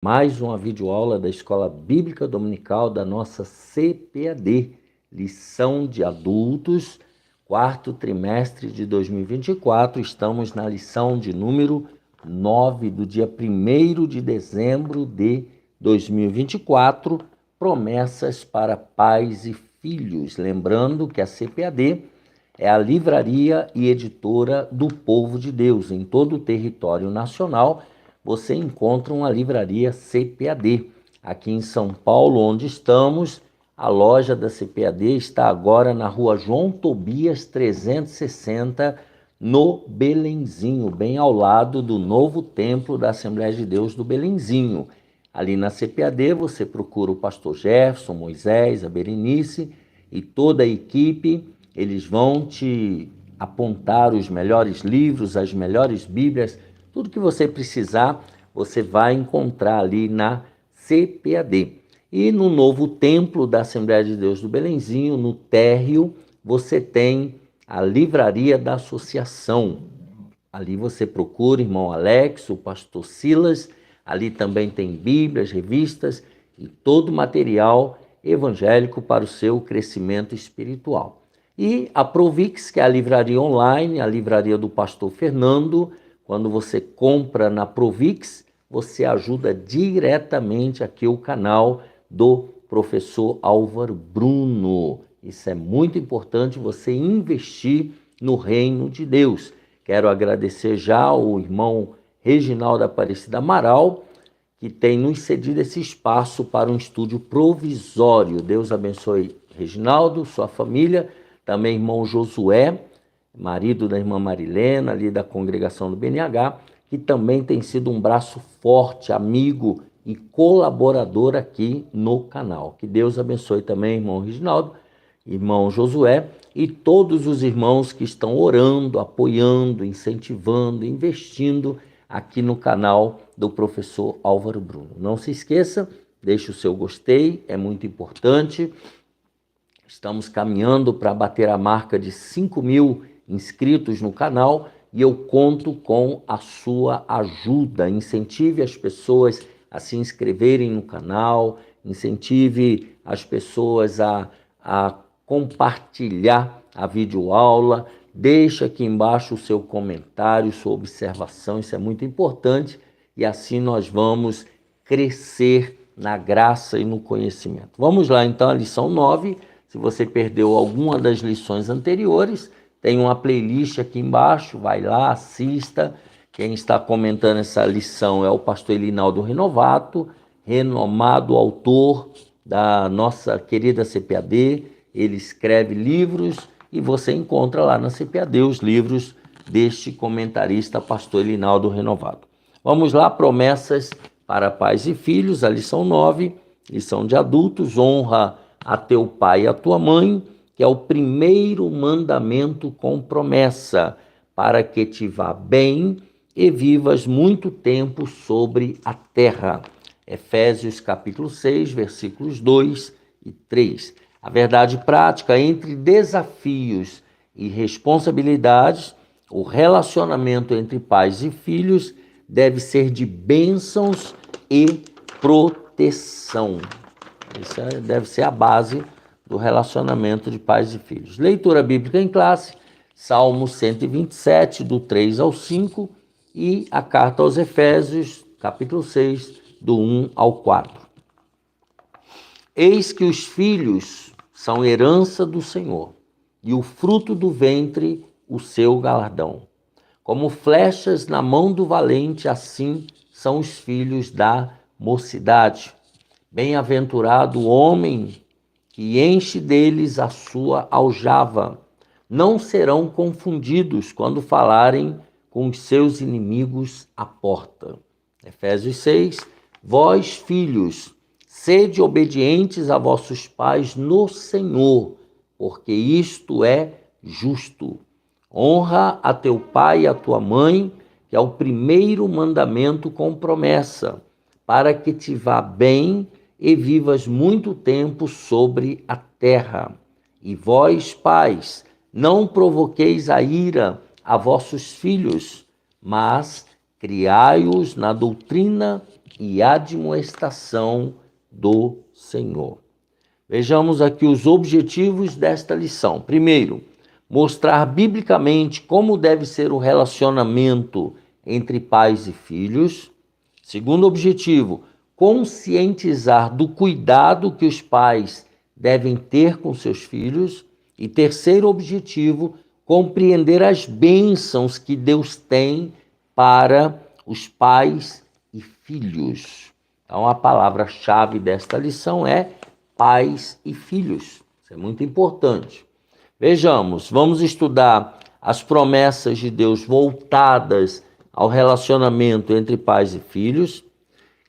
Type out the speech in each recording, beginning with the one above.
Mais uma videoaula da Escola Bíblica Dominical da nossa CPAD, lição de adultos, quarto trimestre de 2024. Estamos na lição de número 9 do dia 1º de dezembro de 2024, promessas para pais e filhos. Lembrando que a CPAD é a livraria e editora do povo de Deus em todo o território nacional. Você encontra uma livraria CPAD. Aqui em São Paulo, onde estamos, a loja da CPAD está agora na rua João Tobias 360, no Belenzinho, bem ao lado do novo templo da Assembleia de Deus do Belenzinho. Ali na CPAD você procura o pastor Jefferson, Moisés, a Berenice e toda a equipe. Eles vão te apontar os melhores livros, as melhores Bíblias. Tudo que você precisar, você vai encontrar ali na CPAD. E no novo templo da Assembleia de Deus do Belenzinho, no térreo, você tem a livraria da associação. Ali você procura o irmão Alex, o pastor Silas. Ali também tem Bíblias, revistas e todo o material evangélico para o seu crescimento espiritual. E a Provix, que é a livraria online, a livraria do pastor Fernando. Quando você compra na Provix, você ajuda diretamente aqui o canal do professor Álvaro Bruno. Isso é muito importante, você investir no reino de Deus. Quero agradecer já ao irmão Reginaldo Aparecida Amaral, que tem nos cedido esse espaço para um estúdio provisório. Deus abençoe Reginaldo, sua família, também irmão Josué, marido da irmã Marilena, ali da congregação do BNH, que também tem sido um braço forte, amigo e colaborador aqui no canal. Que Deus abençoe também, irmão Reginaldo, irmão Josué e todos os irmãos que estão orando, apoiando, incentivando, investindo aqui no canal do professor Álvaro Bruno. Não se esqueça, deixe o seu gostei, é muito importante. Estamos caminhando para bater a marca de 5.000 inscritos no canal e eu conto com a sua ajuda. Incentive as pessoas a se inscreverem no canal, incentive as pessoas a compartilhar a videoaula. Deixa aqui embaixo o seu comentário, sua observação, isso é muito importante e assim nós vamos crescer na graça e no conhecimento. Vamos lá então, a lição 9. Se você perdeu alguma das lições anteriores, tem uma playlist aqui embaixo, vai lá, assista. Quem está comentando essa lição é o pastor Elinaldo Renovato, renomado autor da nossa querida CPAD. Ele escreve livros e você encontra lá na CPAD os livros deste comentarista, pastor Elinaldo Renovato. Vamos lá, promessas para pais e filhos, a lição 9, lição de adultos, honra a teu pai e a tua mãe, que é o primeiro mandamento com promessa, para que te vá bem e vivas muito tempo sobre a terra. Efésios capítulo 6, versículos 2 e 3. A verdade prática entre desafios e responsabilidades, o relacionamento entre pais e filhos deve ser de bênçãos e proteção. Isso deve ser a base do relacionamento de pais e filhos. Leitura bíblica em classe, Salmo 127, do 3 ao 5, e a carta aos Efésios, capítulo 6, do 1 ao 4. Eis que os filhos são herança do Senhor, e o fruto do ventre, o seu galardão. Como flechas na mão do valente, assim são os filhos da mocidade. Bem-aventurado o homem que enche deles a sua aljava. Não serão confundidos quando falarem com os seus inimigos à porta. Efésios 6. Vós, filhos, sede obedientes a vossos pais no Senhor, porque isto é justo. Honra a teu pai e a tua mãe, que é o primeiro mandamento com promessa, para que te vá bem e vivas muito tempo sobre a terra. E vós, pais, não provoqueis a ira a vossos filhos, mas criai-os na doutrina e admoestação do Senhor. Vejamos aqui os objetivos desta lição. Primeiro, mostrar biblicamente como deve ser o relacionamento entre pais e filhos. Segundo objetivo, conscientizar do cuidado que os pais devem ter com seus filhos. E terceiro objetivo, compreender as bênçãos que Deus tem para os pais e filhos. Então, a palavra-chave desta lição é pais e filhos. Isso é muito importante. Vejamos, vamos estudar as promessas de Deus voltadas ao relacionamento entre pais e filhos.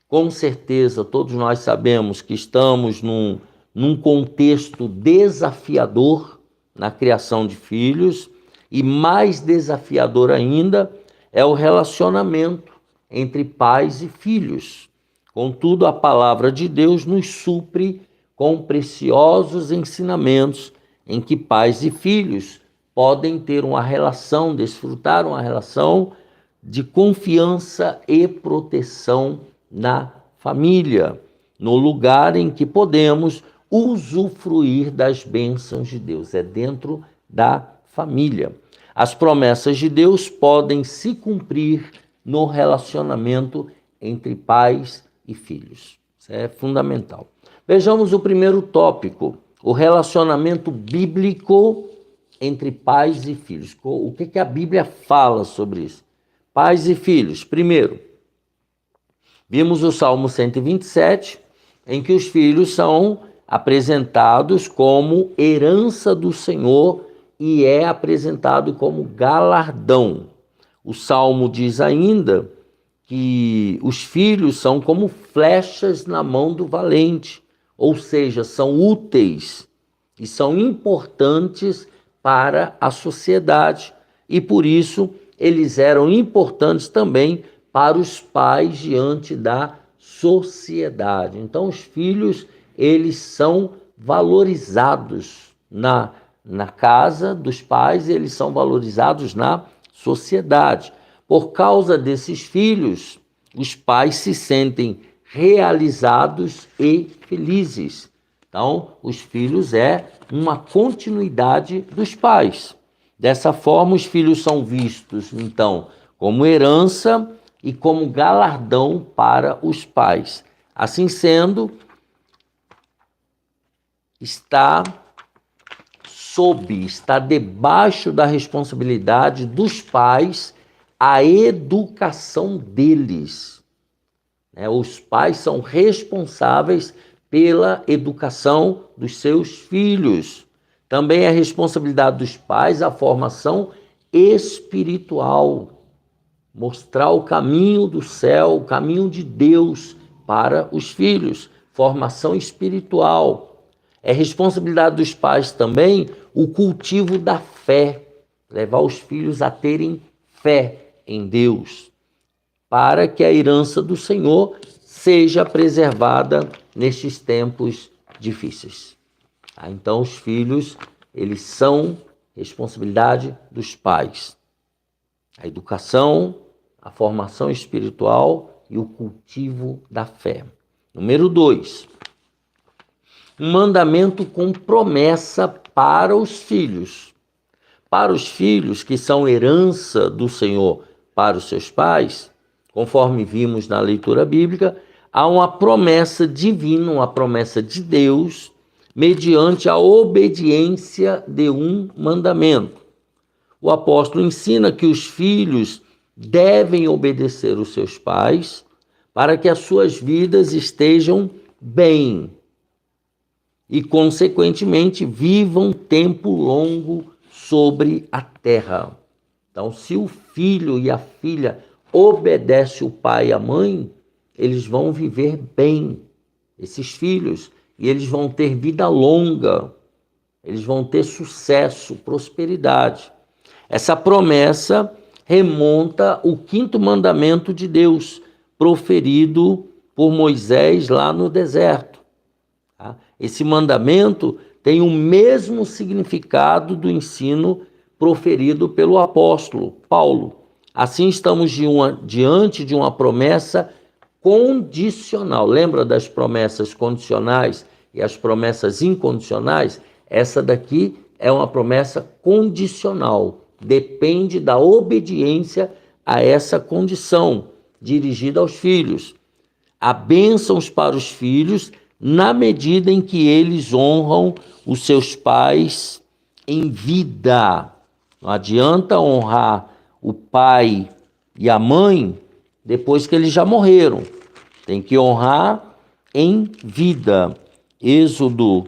Com certeza, todos nós sabemos que estamos num contexto desafiador na criação de filhos, e mais desafiador ainda é o relacionamento entre pais e filhos. Contudo, a palavra de Deus nos supre com preciosos ensinamentos em que pais e filhos podem ter uma relação, desfrutar uma relação de confiança e proteção na família, no lugar em que podemos usufruir das bênçãos de Deus, é dentro da família. As promessas de Deus podem se cumprir no relacionamento entre pais e filhos. Isso é fundamental. Vejamos o primeiro tópico, o relacionamento bíblico entre pais e filhos. O que a Bíblia fala sobre isso? Pais e filhos. Primeiro, vimos o Salmo 127, em que os filhos são apresentados como herança do Senhor e é apresentado como galardão. O Salmo diz ainda que os filhos são como flechas na mão do valente, ou seja, são úteis e são importantes para a sociedade, e por isso eles eram importantes também para os pais diante da sociedade. Então os filhos, eles são valorizados na casa dos pais, eles são valorizados na sociedade. Por causa desses filhos, os pais se sentem realizados e felizes. Então, os filhos é uma continuidade dos pais. Dessa forma, os filhos são vistos, então, como herança e como galardão para os pais. Assim sendo, está debaixo da responsabilidade dos pais a educação deles. Os pais são responsáveis pela educação dos seus filhos. Também é responsabilidade dos pais a formação espiritual, mostrar o caminho do céu, o caminho de Deus para os filhos, formação espiritual. É responsabilidade dos pais também o cultivo da fé, levar os filhos a terem fé em Deus, para que a herança do Senhor seja preservada nestes tempos difíceis. Então, os filhos, eles são responsabilidade dos pais. A educação, a formação espiritual e o cultivo da fé. Número 2. Um mandamento com promessa para os filhos. Para os filhos que são herança do Senhor para os seus pais, conforme vimos na leitura bíblica, há uma promessa divina, uma promessa de Deus, mediante a obediência de um mandamento. O apóstolo ensina que os filhos devem obedecer os seus pais para que as suas vidas estejam bem e, consequentemente, vivam tempo longo sobre a terra. Então, se o filho e a filha obedecem o pai e a mãe, eles vão viver bem, esses filhos, e eles vão ter vida longa, eles vão ter sucesso, prosperidade. Essa promessa remonta ao 5º mandamento de Deus, proferido por Moisés lá no deserto. Esse mandamento tem o mesmo significado do ensino proferido pelo apóstolo Paulo. Assim, estamos diante de uma promessa condicional. Lembra das promessas condicionais e as promessas incondicionais? Essa daqui é uma promessa condicional. Depende da obediência a essa condição, dirigida aos filhos. Há bênçãos para os filhos na medida em que eles honram os seus pais em vida. Não adianta honrar o pai e a mãe depois que eles já morreram. Tem que honrar em vida. Êxodo,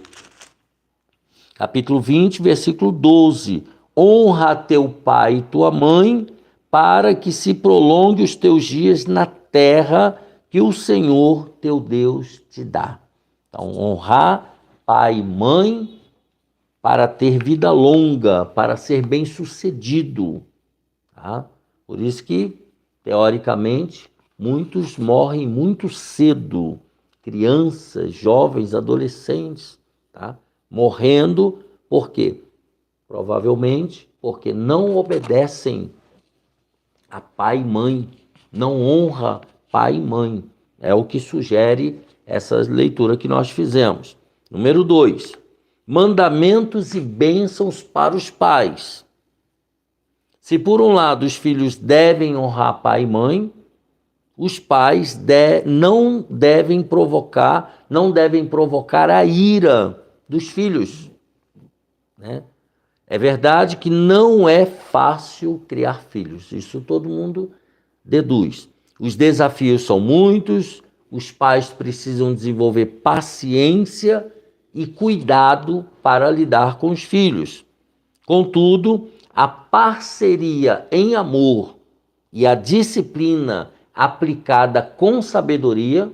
capítulo 20, versículo 12. Honra teu pai e tua mãe, para que se prolongue os teus dias na terra que o Senhor teu Deus te dá. Então, honrar pai e mãe para ter vida longa, para ser bem-sucedido. Tá? Por isso que, teoricamente, muitos morrem muito cedo. Crianças, jovens, adolescentes, tá? Morrendo, por quê? Provavelmente porque não obedecem a pai e mãe, não honra pai e mãe. É o que sugere essa leitura que nós fizemos. Número 2, mandamentos e bênçãos para os pais. Se por um lado os filhos devem honrar pai e mãe, os pais não devem provocar a ira dos filhos, né? É verdade que não é fácil criar filhos, isso todo mundo deduz. Os desafios são muitos, os pais precisam desenvolver paciência e cuidado para lidar com os filhos. Contudo, a parceria em amor e a disciplina aplicada com sabedoria,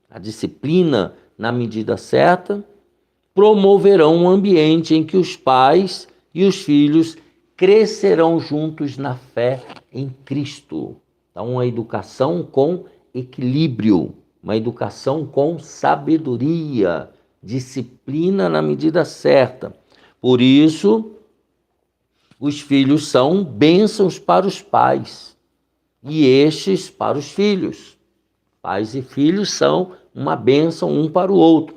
a disciplina na medida certa, promoverão um ambiente em que os pais e os filhos crescerão juntos na fé em Cristo. Então, uma educação com equilíbrio, uma educação com sabedoria, disciplina na medida certa. Por isso, os filhos são bênçãos para os pais e estes para os filhos. Pais e filhos são uma bênção um para o outro.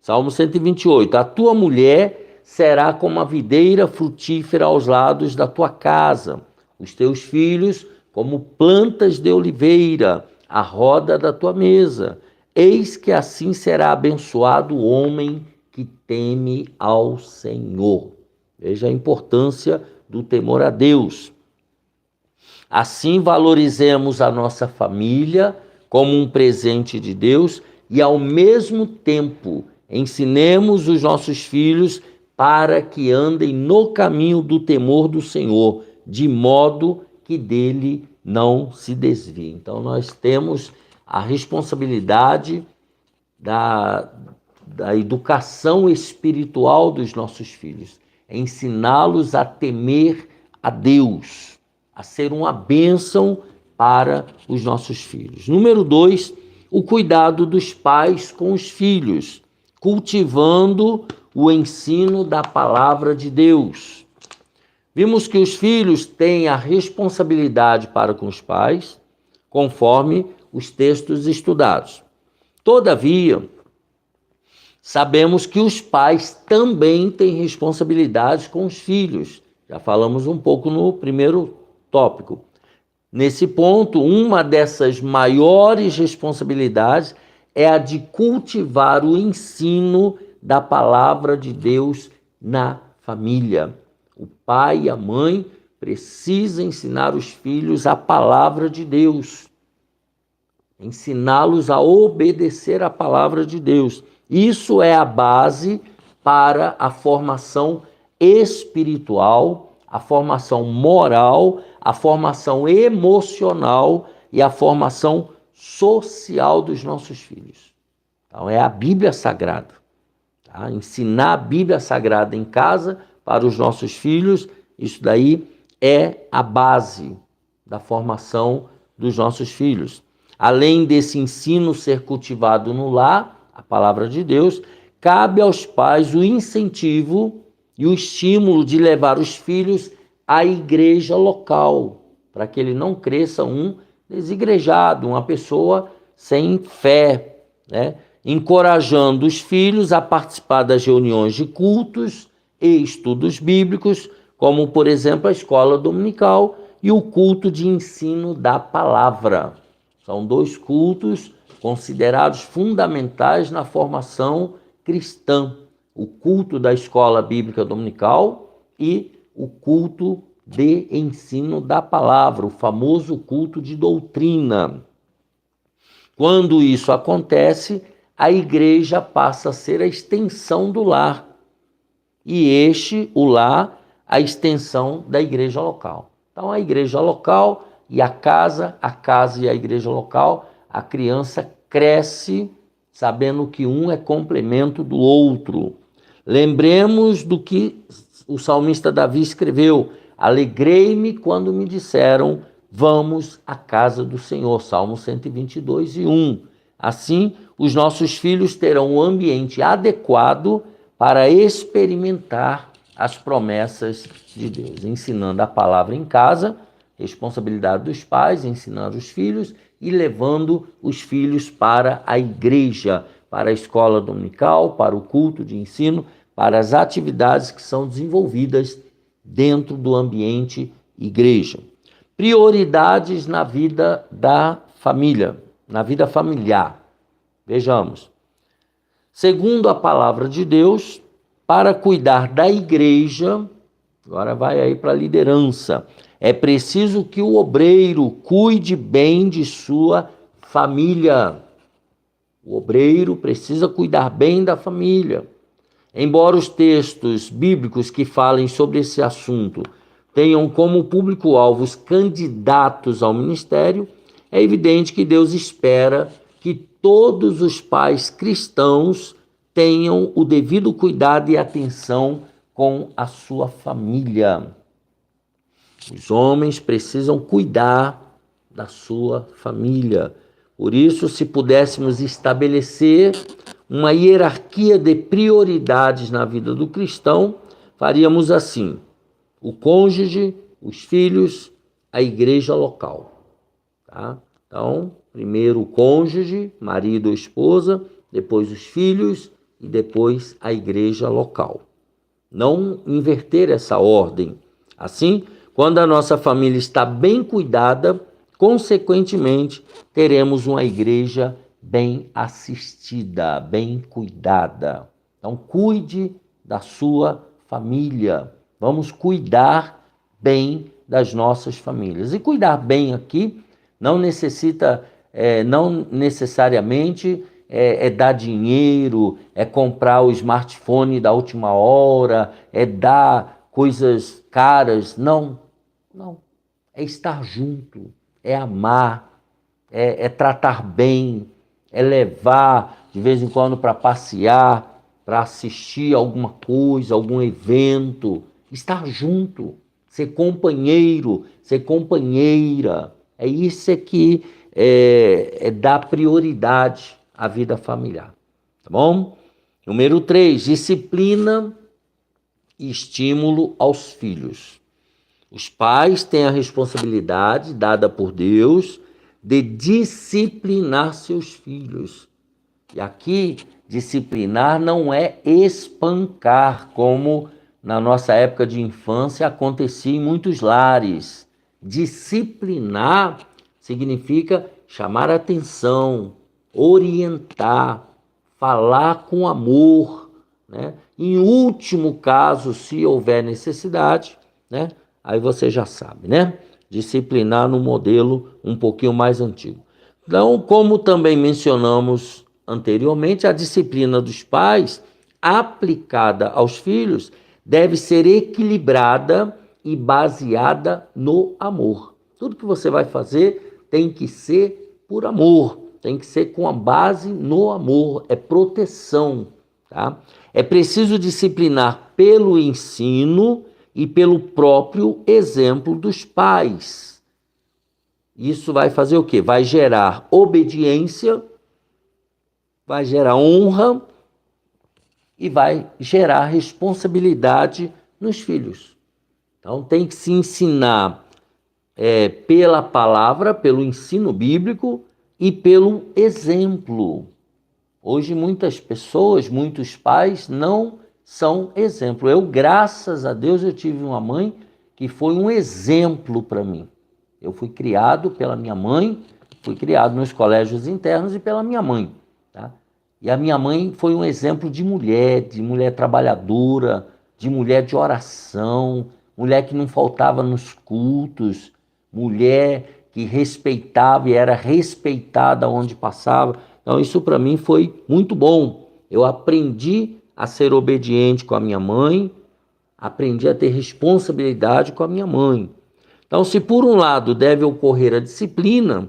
Salmo 128. A tua mulher será como a videira frutífera aos lados da tua casa, os teus filhos como plantas de oliveira, à roda da tua mesa. Eis que assim será abençoado o homem que teme ao Senhor. Veja a importância do temor a Deus. Assim valorizemos a nossa família como um presente de Deus e, ao mesmo tempo, ensinemos os nossos filhos para que andem no caminho do temor do Senhor, de modo que dele não se desviem. Então, nós temos a responsabilidade da educação espiritual dos nossos filhos, ensiná-los a temer a Deus, a ser uma bênção para os nossos filhos. Número 2, o cuidado dos pais com os filhos, cultivando o ensino da palavra de Deus. Vimos que os filhos têm a responsabilidade para com os pais, conforme os textos estudados. Todavia, sabemos que os pais também têm responsabilidades com os filhos. Já falamos um pouco no primeiro tópico. Nesse ponto, uma dessas maiores responsabilidades é a de cultivar o ensino da palavra de Deus na família. O pai e a mãe precisam ensinar os filhos a palavra de Deus, ensiná-los a obedecer a palavra de Deus. Isso é a base para a formação espiritual, a formação moral, a formação emocional e a formação social dos nossos filhos. Então, é a Bíblia Sagrada. Tá? Ensinar a Bíblia Sagrada em casa para os nossos filhos, isso daí é a base da formação dos nossos filhos. Além desse ensino ser cultivado no lar, a palavra de Deus, cabe aos pais o incentivo e o estímulo de levar os filhos à igreja local, para que ele não cresça um desigrejado, uma pessoa sem fé, né? Encorajando os filhos a participar das reuniões de cultos e estudos bíblicos, como, por exemplo, a escola dominical e o culto de ensino da palavra. São dois cultos considerados fundamentais na formação cristã: o culto da escola bíblica dominical e o culto de ensino da palavra, o famoso culto de doutrina. Quando isso acontece, a igreja passa a ser a extensão do lar, e o lar, a extensão da igreja local. Então, a igreja local e a casa e a igreja local, a criança cresce sabendo que um é complemento do outro. Lembremos do que o salmista Davi escreveu: alegrei-me quando me disseram, vamos à casa do Senhor. Salmo 122:1. Assim, os nossos filhos terão um ambiente adequado para experimentar as promessas de Deus, ensinando a palavra em casa, responsabilidade dos pais, ensinando os filhos e levando os filhos para a igreja, para a escola dominical, para o culto de ensino, para as atividades que são desenvolvidas dentro do ambiente igreja. Prioridades na vida da família, na vida familiar. Vejamos. Segundo a palavra de Deus, para cuidar da igreja, agora vai aí para a liderança, é preciso que o obreiro cuide bem de sua família. O obreiro precisa cuidar bem da família. Embora os textos bíblicos que falem sobre esse assunto tenham como público-alvo os candidatos ao ministério, é evidente que Deus espera que todos os pais cristãos tenham o devido cuidado e atenção com a sua família. Os homens precisam cuidar da sua família. Por isso, se pudéssemos estabelecer uma hierarquia de prioridades na vida do cristão, faríamos assim: o cônjuge, os filhos, a igreja local. Tá? Então, primeiro o cônjuge, marido ou esposa, depois os filhos e depois a igreja local. Não inverter essa ordem. Assim, quando a nossa família está bem cuidada, consequentemente, teremos uma igreja bem assistida, bem cuidada. Então, cuide da sua família. Vamos cuidar bem das nossas famílias. E cuidar bem aqui não necessariamente dar dinheiro, é comprar o smartphone da última hora, é dar coisas caras. Não. É estar junto, é amar, é tratar bem, é levar de vez em quando para passear, para assistir alguma coisa, algum evento. Estar junto, ser companheiro, ser companheira. É isso que dar prioridade à vida familiar. Tá bom? Número 3, disciplina e estímulo aos filhos. Os pais têm a responsabilidade dada por Deus de disciplinar seus filhos. E aqui, disciplinar não é espancar, como na nossa época de infância acontecia em muitos lares. Disciplinar significa chamar atenção, orientar, falar com amor, né? Em último caso, se houver necessidade, né? Aí você já sabe, né? Disciplinar no modelo um pouquinho mais antigo. Então, como também mencionamos anteriormente, a disciplina dos pais aplicada aos filhos deve ser equilibrada e baseada no amor. Tudo que você vai fazer tem que ser por amor, tem que ser com a base no amor, é proteção, tá? É preciso disciplinar pelo ensino e pelo próprio exemplo dos pais. Isso vai fazer o quê? Vai gerar obediência, vai gerar honra e vai gerar responsabilidade nos filhos. Então tem que se ensinar pela palavra, pelo ensino bíblico e pelo exemplo. Hoje muitas pessoas, muitos pais não são exemplo. Eu, graças a Deus, eu tive uma mãe que foi um exemplo para mim. Eu fui criado pela minha mãe, fui criado nos colégios internos e pela minha mãe, tá? E a minha mãe foi um exemplo de mulher trabalhadora, de mulher de oração, mulher que não faltava nos cultos, mulher que respeitava e era respeitada onde passava. Então isso para mim foi muito bom. Eu aprendi a ser obediente com a minha mãe, aprendi a ter responsabilidade com a minha mãe. Então, se por um lado deve ocorrer a disciplina,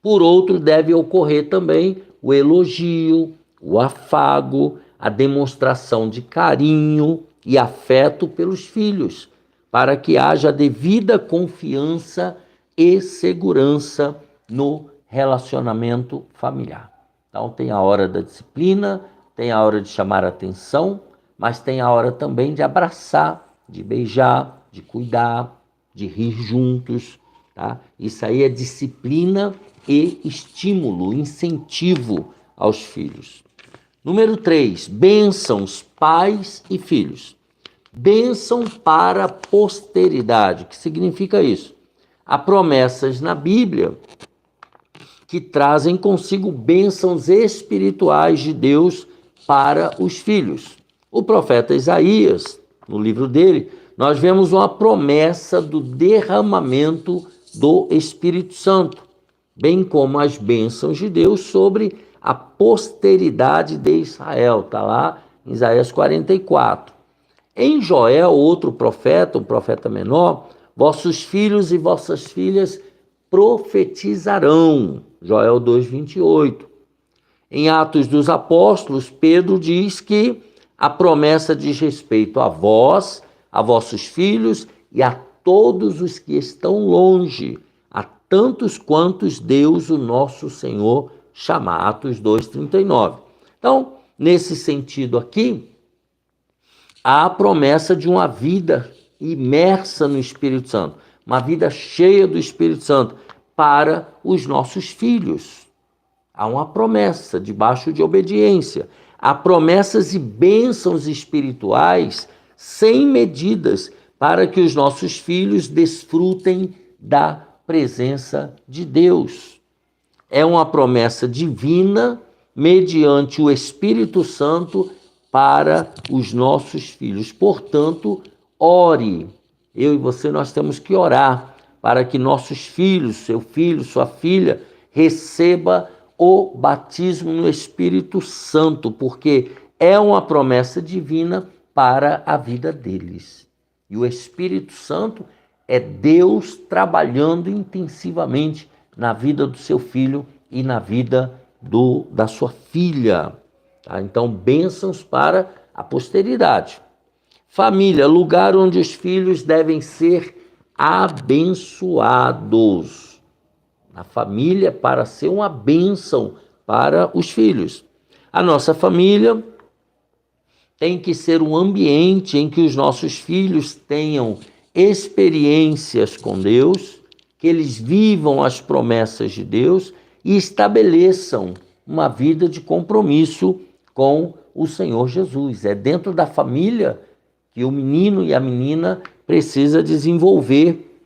por outro deve ocorrer também o elogio, o afago, a demonstração de carinho e afeto pelos filhos, para que haja devida confiança e segurança no relacionamento familiar. Então, tem a hora da disciplina, tem a hora de chamar a atenção, mas tem a hora também de abraçar, de beijar, de cuidar, de rir juntos, tá? Isso aí é disciplina e estímulo, incentivo aos filhos. Número 3, bênçãos, pais e filhos. Bênção para a posteridade. O que significa isso? Há promessas na Bíblia que trazem consigo bênçãos espirituais de Deus para os filhos. O profeta Isaías, no livro dele, nós vemos uma promessa do derramamento do Espírito Santo, bem como as bênçãos de Deus sobre a posteridade de Israel. Está lá em Isaías 44. Em Joel, outro profeta, um profeta menor, vossos filhos e vossas filhas profetizarão. Joel 2:28. Em Atos dos Apóstolos, Pedro diz que a promessa diz respeito a vós, a vossos filhos e a todos os que estão longe, a tantos quantos Deus, o nosso Senhor, chamar. Atos 2:39. Então, nesse sentido aqui, há a promessa de uma vida imersa no Espírito Santo, uma vida cheia do Espírito Santo para os nossos filhos. Há uma promessa debaixo de obediência. Há promessas e bênçãos espirituais sem medidas para que os nossos filhos desfrutem da presença de Deus. É uma promessa divina mediante o Espírito Santo para os nossos filhos. Portanto, ore. Eu e você, nós temos que orar para que nossos filhos, seu filho, sua filha, receba o batismo no Espírito Santo, porque é uma promessa divina para a vida deles. E o Espírito Santo é Deus trabalhando intensivamente na vida do seu filho e na vida da sua filha. Tá? Então, bênçãos para a posteridade. Família, lugar onde os filhos devem ser abençoados. A família para ser uma bênção para os filhos. A nossa família tem que ser um ambiente em que os nossos filhos tenham experiências com Deus, que eles vivam as promessas de Deus e estabeleçam uma vida de compromisso com o Senhor Jesus. É dentro da família que o menino e a menina precisa desenvolver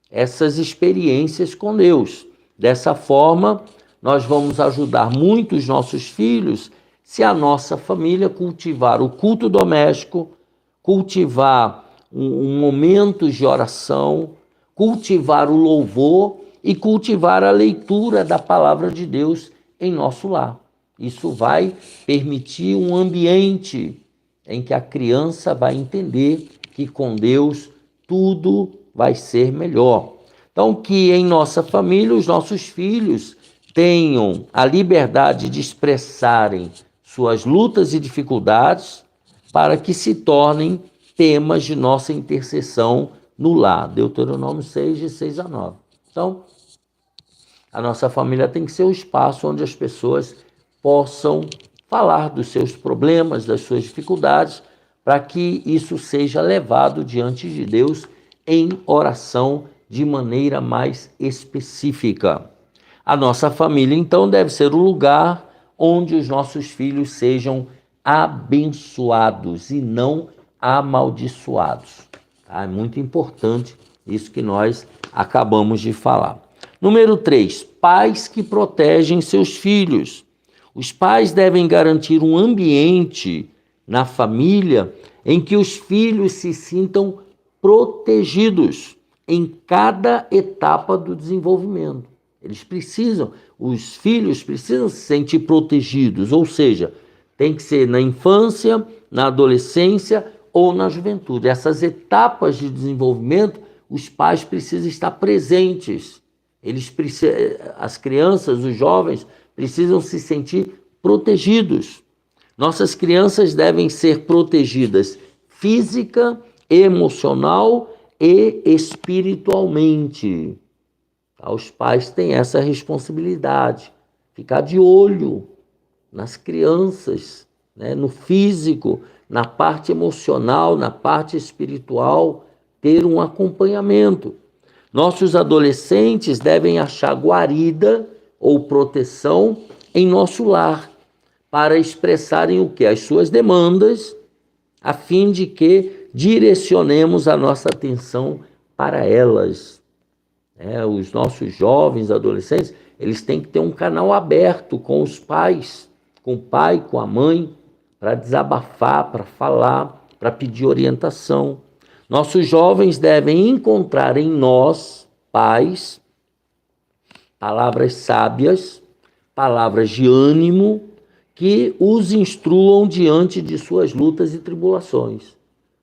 essas experiências com Deus. Dessa forma, nós vamos ajudar muito os nossos filhos se a nossa família cultivar o culto doméstico, cultivar um momento de oração, cultivar o louvor e cultivar a leitura da palavra de Deus em nosso lar. Isso vai permitir um ambiente em que a criança vai entender que com Deus tudo vai ser melhor. Então, que em nossa família os nossos filhos tenham a liberdade de expressarem suas lutas e dificuldades para que se tornem temas de nossa intercessão no lar. Deuteronômio 6, de 6 a 9. Então, a nossa família tem que ser o espaço onde as pessoas possam falar dos seus problemas, das suas dificuldades, para que isso seja levado diante de Deus em oração de maneira mais específica. A nossa família, então, deve ser o lugar onde os nossos filhos sejam abençoados e não amaldiçoados. Tá? É muito importante isso que nós acabamos de falar. Número 3, pais que protegem seus filhos. Os pais devem garantir um ambiente na família em que os filhos se sintam protegidos em cada etapa do desenvolvimento. Os filhos precisam se sentir protegidos, ou seja, tem que ser na infância, na adolescência ou na juventude. Essas etapas de desenvolvimento, os pais precisam estar presentes. As crianças, os jovens, precisam se sentir protegidos. Nossas crianças devem ser protegidas física, emocional e espiritualmente. Os pais têm essa responsabilidade, ficar de olho nas crianças, né? No físico, na parte emocional, na parte espiritual, ter um acompanhamento. Nossos adolescentes devem achar guarida ou proteção em nosso lar, para expressarem o quê? As suas demandas, a fim de que direcionemos a nossa atenção para elas. Os nossos jovens, adolescentes, eles têm que ter um canal aberto com os pais, com o pai, com a mãe, para desabafar, para falar, para pedir orientação. Nossos jovens devem encontrar em nós, pais, palavras sábias, palavras de ânimo, que os instruam diante de suas lutas e tribulações.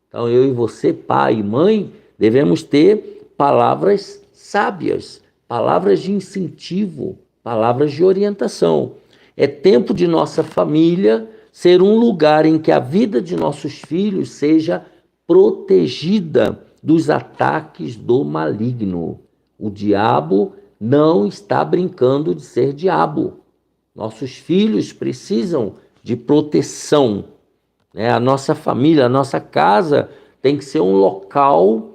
Então, eu e você, pai e mãe, devemos ter palavras sábias, palavras de incentivo, palavras de orientação. É tempo de nossa família ser um lugar em que a vida de nossos filhos seja protegida dos ataques do maligno. O diabo não está brincando de ser diabo. Nossos filhos precisam de proteção. A nossa família, a nossa casa tem que ser um local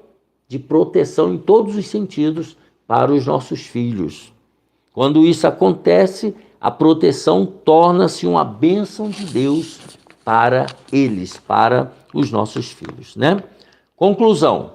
de proteção em todos os sentidos para os nossos filhos. Quando isso acontece, a proteção torna-se uma bênção de Deus para eles, para os nossos filhos, né? Conclusão.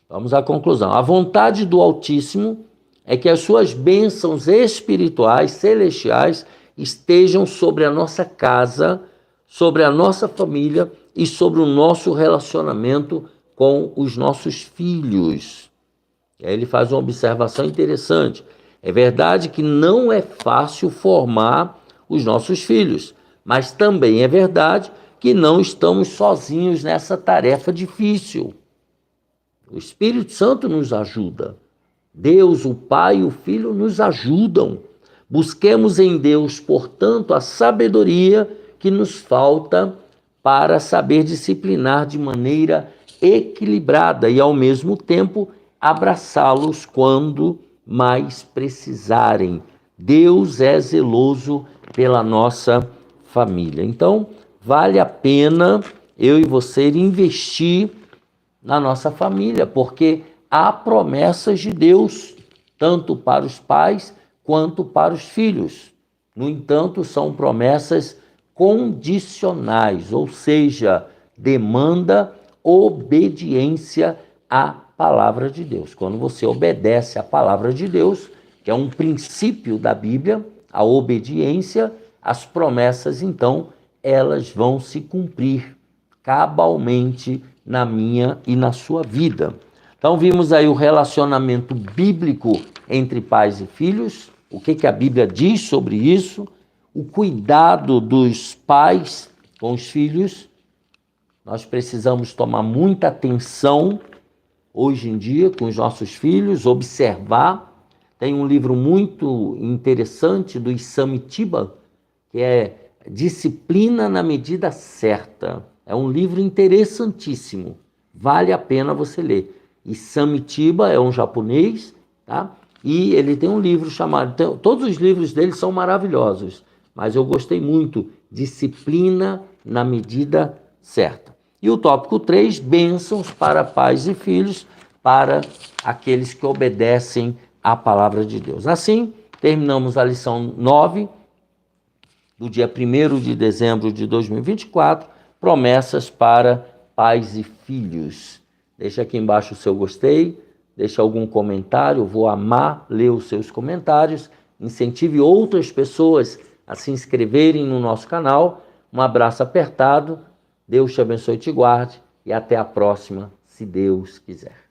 Vamos à conclusão. A vontade do Altíssimo é que as suas bênçãos espirituais, celestiais, estejam sobre a nossa casa, sobre a nossa família e sobre o nosso relacionamento com os nossos filhos. E aí ele faz uma observação interessante. É verdade que não é fácil formar os nossos filhos, mas também é verdade que não estamos sozinhos nessa tarefa difícil. O Espírito Santo nos ajuda. Deus, o Pai e o Filho nos ajudam. Busquemos em Deus, portanto, a sabedoria que nos falta para saber disciplinar de maneira equilibrada e, ao mesmo tempo, abraçá-los quando mais precisarem. Deus é zeloso pela nossa família. Então, vale a pena eu e você investir na nossa família, porque há promessas de Deus, tanto para os pais quanto para os filhos. No entanto, são promessas condicionais, ou seja, demanda obediência à palavra de Deus. Quando você obedece à palavra de Deus, que é um princípio da Bíblia, a obediência, as promessas, então, elas vão se cumprir cabalmente na minha e na sua vida. Então, vimos aí o relacionamento bíblico entre pais e filhos, o que a Bíblia diz sobre isso, o cuidado dos pais com os filhos. Nós precisamos tomar muita atenção hoje em dia com os nossos filhos, observar. Tem um livro muito interessante do Isamitiba, que é Disciplina na Medida Certa. É um livro interessantíssimo, vale a pena você ler. Isamitiba é um japonês, tá? E ele tem um livro chamado... Todos os livros dele são maravilhosos, mas eu gostei muito, Disciplina na Medida Certa. E o tópico 3, bênçãos para pais e filhos, para aqueles que obedecem a palavra de Deus. Assim, terminamos a lição 9, do dia 1º de dezembro de 2024, promessas para pais e filhos. Deixa aqui embaixo o seu gostei, deixa algum comentário, eu vou amar ler os seus comentários, incentive outras pessoas a se inscreverem no nosso canal. Um abraço apertado, Deus te abençoe e te guarde, e até a próxima, se Deus quiser.